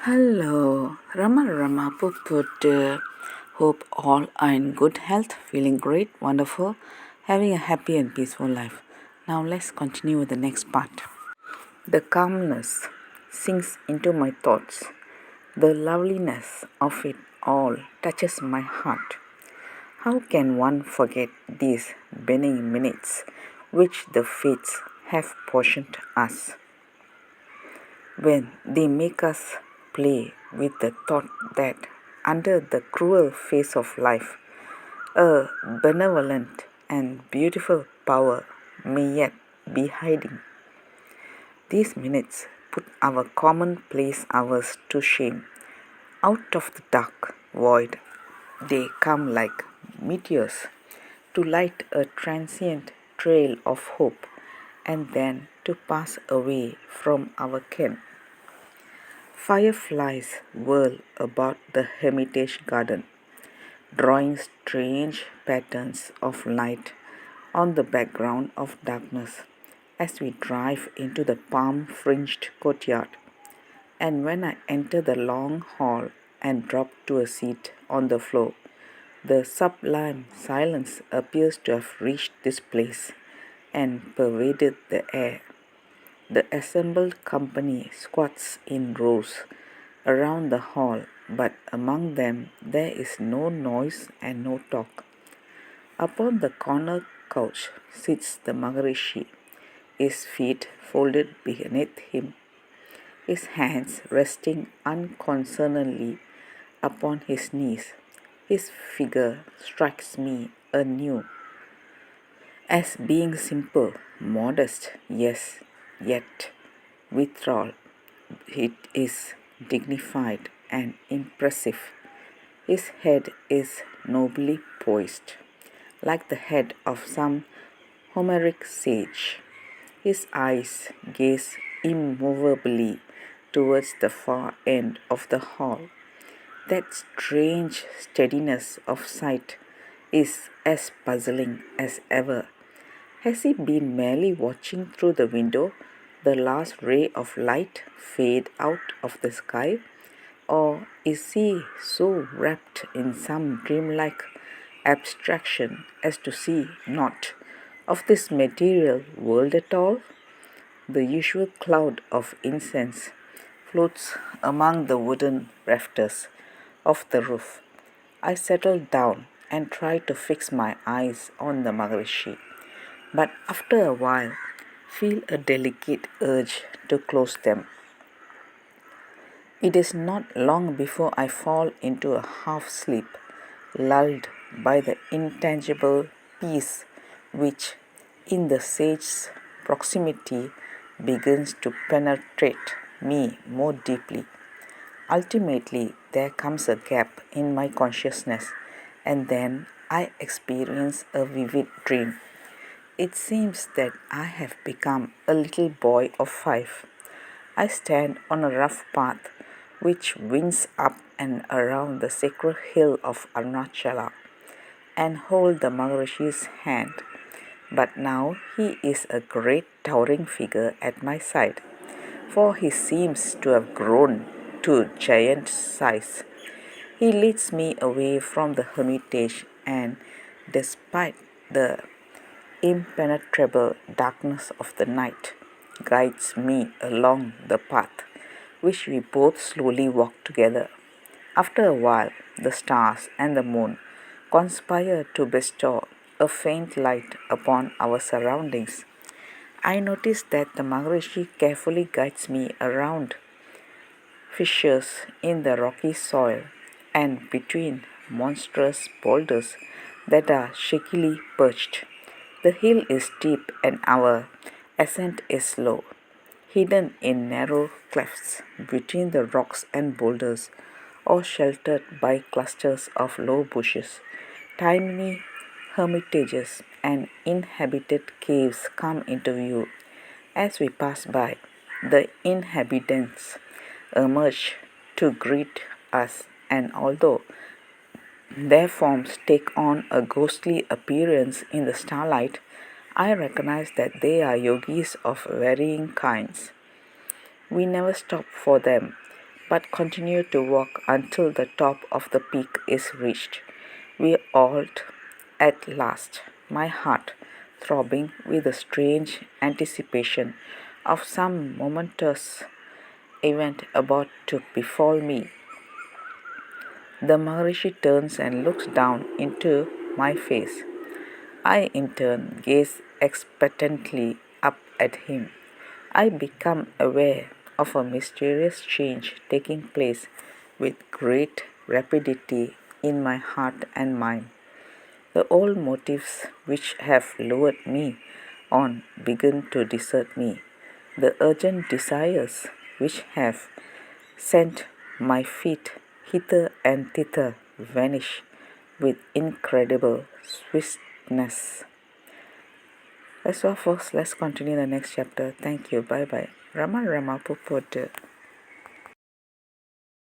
Hello, Rama Put. Hope all are in good health, feeling great, wonderful, having a happy and peaceful life. Now let's continue with the next part. The calmness sinks into my thoughts. The loveliness of it all touches my heart. How can one forget these benign minutes which the fates have portioned us? When they make us play with the thought that under the cruel face of life, a benevolent and beautiful power may yet be hiding. These minutes put our commonplace hours to shame. Out of the dark void, they come like meteors to light a transient trail of hope and then to pass away from our ken. Fireflies whirl about the Hermitage garden, drawing strange patterns of light on the background of darkness as we drive into the palm-fringed courtyard. And when I enter the long hall and drop to a seat on the floor, the sublime silence appears to have reached this place and pervaded the air. The assembled company squats in rows around the hall, but among them there is no noise and no talk. Upon the corner couch sits the Maharishi, his feet folded beneath him, his hands resting unconcernedly upon his knees. His figure strikes me anew as being simple, modest, yes, yet withal it is dignified and impressive. His head is nobly poised, like the head of some Homeric sage. His eyes gaze immovably towards the far end of the hall. That strange steadiness of sight is as puzzling as ever. Has he been merely watching through the window the last ray of light fade out of the sky? Or is he so wrapped in some dreamlike abstraction as to see naught of this material world at all? The usual cloud of incense floats among the wooden rafters of the roof. I settle down and try to fix my eyes on the Maharishi, but after a while feel a delicate urge to close them. It is not long before I fall into a half sleep, lulled by the intangible peace which, in the sage's proximity, begins to penetrate me more deeply. Ultimately, there comes a gap in my consciousness, and then I experience a vivid dream. It seems that I have become a little boy of 5. I stand on a rough path which winds up and around the sacred hill of Arunachala and hold the Maharishi's hand. But now he is a great towering figure at my side, for he seems to have grown to giant size. He leads me away from the hermitage and, despite the impenetrable darkness of the night, guides me along the path, which we both slowly walk together. After a while, the stars and the moon conspire to bestow a faint light upon our surroundings. I notice that the Maharishi carefully guides me around fissures in the rocky soil and between monstrous boulders that are shakily perched. The hill is steep and our ascent is slow. Hidden in narrow clefts between the rocks and boulders, or sheltered by clusters of low bushes, tiny hermitages and inhabited caves come into view. As we pass by, the inhabitants emerge to greet us, and although their forms take on a ghostly appearance in the starlight, I recognize that they are yogis of varying kinds. We never stop for them, but continue to walk until the top of the peak is reached. We halt at last, my heart throbbing with a strange anticipation of some momentous event about to befall me. The Maharishi turns and looks down into my face. I in turn gaze expectantly up at him. I become aware of a mysterious change taking place with great rapidity in my heart and mind. The old motives which have lured me on begin to desert me. The urgent desires which have sent my feet hither and thither vanish with incredible swiftness. That's all, folks. Let's continue the next chapter. Thank you. Bye bye. Rama Rama Pupote.